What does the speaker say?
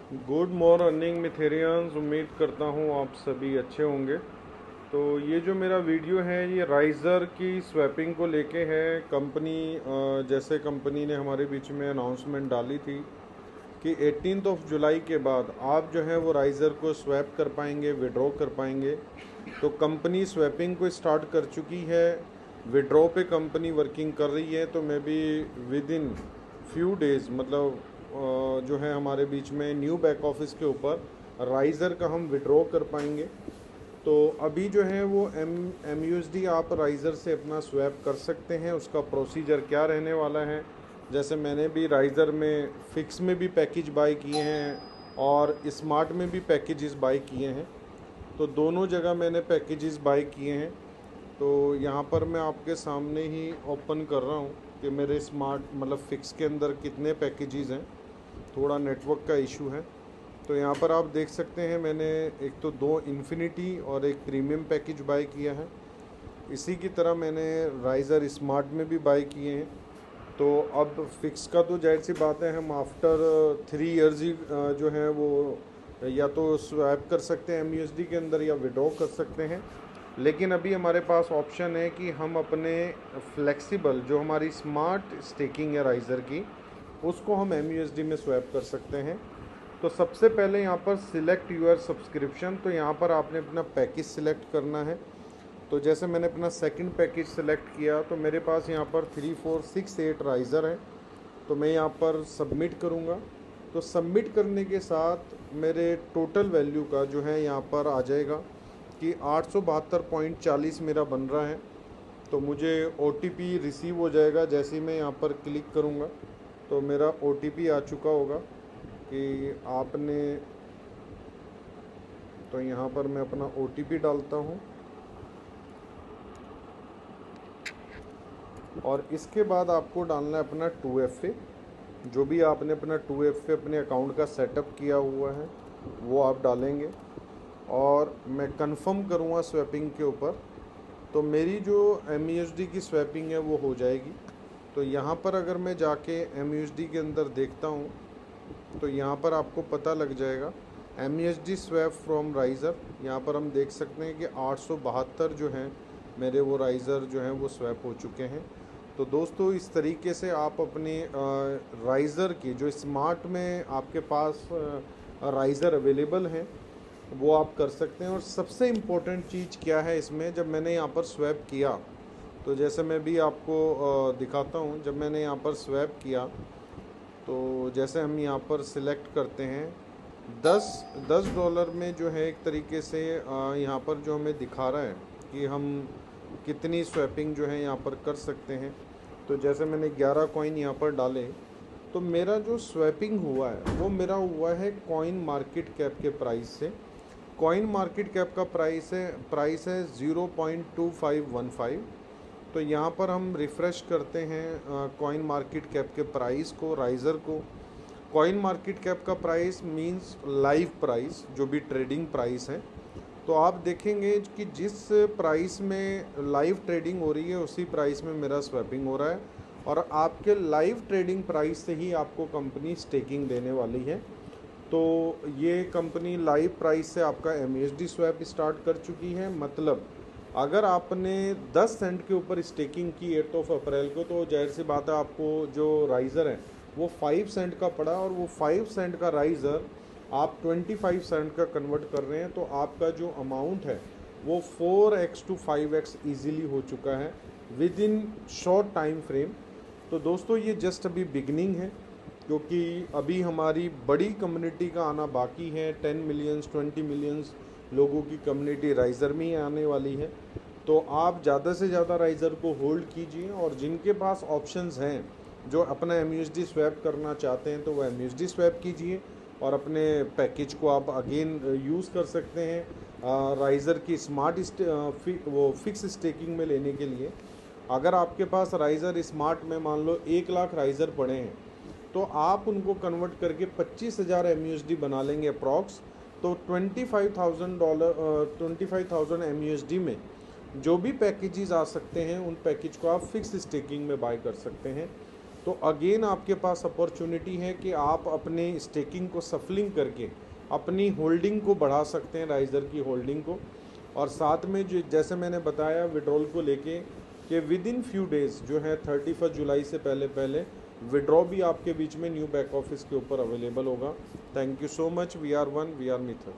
Good morning मिथेरियंस। उम्मीद करता हूँ आप सभी अच्छे होंगे। तो ये जो मेरा वीडियो है ये राइज़र की स्वैपिंग को लेके है। कंपनी जैसे कंपनी ने हमारे बीच में अनाउंसमेंट डाली थी कि 18 जुलाई के बाद आप जो है वो राइज़र को स्वैप कर पाएंगे, विड्रॉ कर पाएंगे। तो कंपनी स्वैपिंग को स्टार्ट कर चुकी है, विड्रॉ पे कंपनी वर्किंग कर रही है। तो मैं भी विद इन फ्यू डेज़ मतलब जो है हमारे बीच में न्यू बैक ऑफिस के ऊपर राइज़र का हम विड्रॉ कर पाएंगे। तो अभी जो है वो एम यू एस डी आप राइज़र से अपना स्वैप कर सकते हैं। उसका प्रोसीजर क्या रहने वाला है, जैसे मैंने भी राइज़र में फ़िक्स में भी पैकेज बाय किए हैं और स्मार्ट में भी पैकेजेस बाय किए हैं। तो दोनों जगह मैंने पैकेजेस बाय किए हैं। तो यहाँ पर मैं आपके सामने ही ओपन कर रहा हूँ कि मेरे स्मार्ट मतलब फ़िक्स के अंदर कितने पैकेजेस हैं। थोड़ा नेटवर्क का इशू है। तो यहाँ पर आप देख सकते हैं मैंने एक तो 2 इन्फिनिटी और एक प्रीमियम पैकेज बाय किया है। इसी की तरह मैंने राइज़र स्मार्ट में भी बाय किए हैं। तो अब फिक्स का तो जाहिर सी बात है हम आफ्टर 3 इयर्स ही जो है वो या तो स्वैप कर सकते हैं एम के अंदर या विड्रॉ कर सकते हैं। लेकिन अभी हमारे पास ऑप्शन है कि हम अपने फ्लेक्सिबल जो हमारी स्मार्ट स्टेकिंग है राइज़र की, उसको हम एम में स्वैप कर सकते हैं। तो सबसे पहले यहाँ पर सिलेक्ट यूर सब्सक्रिप्शन, तो यहाँ पर आपने अपना पैकेज सिलेक्ट करना है। तो जैसे मैंने अपना सेकंड पैकेज सेलेक्ट किया तो मेरे पास यहाँ पर 3468 राइज़र है। तो मैं यहाँ पर सबमिट करूँगा। तो सबमिट करने के साथ मेरे टोटल वैल्यू का जो है यहाँ पर आ जाएगा कि 872.40 मेरा बन रहा है। तो मुझे ओ रिसीव हो जाएगा जैसे ही मैं यहाँ पर क्लिक करूँगा। तो मेरा ओ आ चुका होगा कि आपने, तो यहाँ पर मैं अपना ओ डालता हूँ और इसके बाद आपको डालना है अपना 2FA। जो भी आपने अपना 2FA अपने अकाउंट का सेटअप किया हुआ है वो आप डालेंगे और मैं कंफर्म करूँगा स्वैपिंग के ऊपर। तो मेरी जो MUSD की स्वैपिंग है वो हो जाएगी। तो यहाँ पर अगर मैं जाके MUSD के अंदर देखता हूँ तो यहाँ पर आपको पता लग जाएगा MUSD स्वैप फ्रॉम राइज़र। यहाँ पर हम देख सकते हैं कि 872 जो हैं मेरे वो राइज़र जो हैं वो स्वैप हो चुके हैं। तो दोस्तों इस तरीके से आप अपने राइज़र की जो स्मार्ट में आपके पास राइज़र अवेलेबल हैं वो आप कर सकते हैं। और सबसे इम्पोर्टेंट चीज़ क्या है इसमें, जब मैंने यहाँ पर स्वैप किया तो जैसे मैं भी आपको दिखाता हूँ। जब मैंने यहाँ पर स्वैप किया तो जैसे हम यहाँ पर सिलेक्ट करते हैं 10 डॉलर में जो है एक तरीके से यहाँ पर जो हमें दिखा रहा है कि हम कितनी स्वैपिंग जो है यहाँ पर कर सकते हैं। तो जैसे मैंने 11 कॉइन यहाँ पर डाले तो मेरा जो स्वैपिंग हुआ है वो मेरा हुआ है कॉइन मार्केट कैप के प्राइस से। कॉइन मार्केट कैप का प्राइस है 0.2515। तो यहाँ पर हम रिफ़्रेश करते हैं कॉइन मार्केट कैप के प्राइस को, राइज़र को। कॉइन मार्केट कैप का प्राइस मींस लाइव प्राइस, जो भी ट्रेडिंग प्राइस है। तो आप देखेंगे कि जिस प्राइस में लाइव ट्रेडिंग हो रही है उसी प्राइस में मेरा स्वैपिंग हो रहा है और आपके लाइव ट्रेडिंग प्राइस से ही आपको कंपनी स्टेकिंग देने वाली है। तो ये कंपनी लाइव प्राइस से आपका MUSD स्वैप स्टार्ट कर चुकी है। मतलब अगर आपने 10 सेंट के ऊपर स्टेकिंग की 8 अप्रैल को तो जाहिर सी बात है आपको जो राइज़र है वो 5 सेंट का पड़ा और वो 5 सेंट का राइज़र आप 25 सेंट का कन्वर्ट कर रहे हैं। तो आपका जो अमाउंट है वो 4x to 5x ईज़िली हो चुका है with in short time frame. तो दोस्तों ये जस्ट अभी बिगनिंग है, क्योंकि अभी हमारी बड़ी कम्युनिटी का आना बाकी है। 10 मिलियंस 20 मिलियंस लोगों की कम्युनिटी राइज़र में ही आने वाली है। तो आप ज़्यादा से ज़्यादा राइज़र को होल्ड कीजिए और जिनके पास ऑप्शंस हैं जो अपना MUSD स्वैप करना चाहते हैं तो वह MUSD स्वैप कीजिए और अपने पैकेज को आप अगेन यूज़ कर सकते हैं राइज़र की स्मार्ट वो फिक्स स्टेकिंग में लेने के लिए। अगर आपके पास राइज़र स्मार्ट में मान लो 1 लाख राइज़र पड़े हैं तो आप उनको कन्वर्ट करके 25,000 MUSD बना लेंगे अप्रॉक्स। तो $25,000 MUSD में जो भी पैकेजेस आ सकते हैं उन पैकेज को आप फिक्स स्टेकिंग में बाय कर सकते हैं। तो अगेन आपके पास अपॉर्चुनिटी है कि आप अपने स्टेकिंग को सफलिंग करके अपनी होल्डिंग को बढ़ा सकते हैं, राइजर की होल्डिंग को। और साथ में जो जैसे मैंने बताया विड्रॉल को लेके कि विद इन फ्यू डेज़ जो है 31 जुलाई से पहले पहले विड्रॉ भी आपके बीच में न्यू बैक ऑफिस के ऊपर अवेलेबल होगा। Thank you so much. We are one, we are methyl.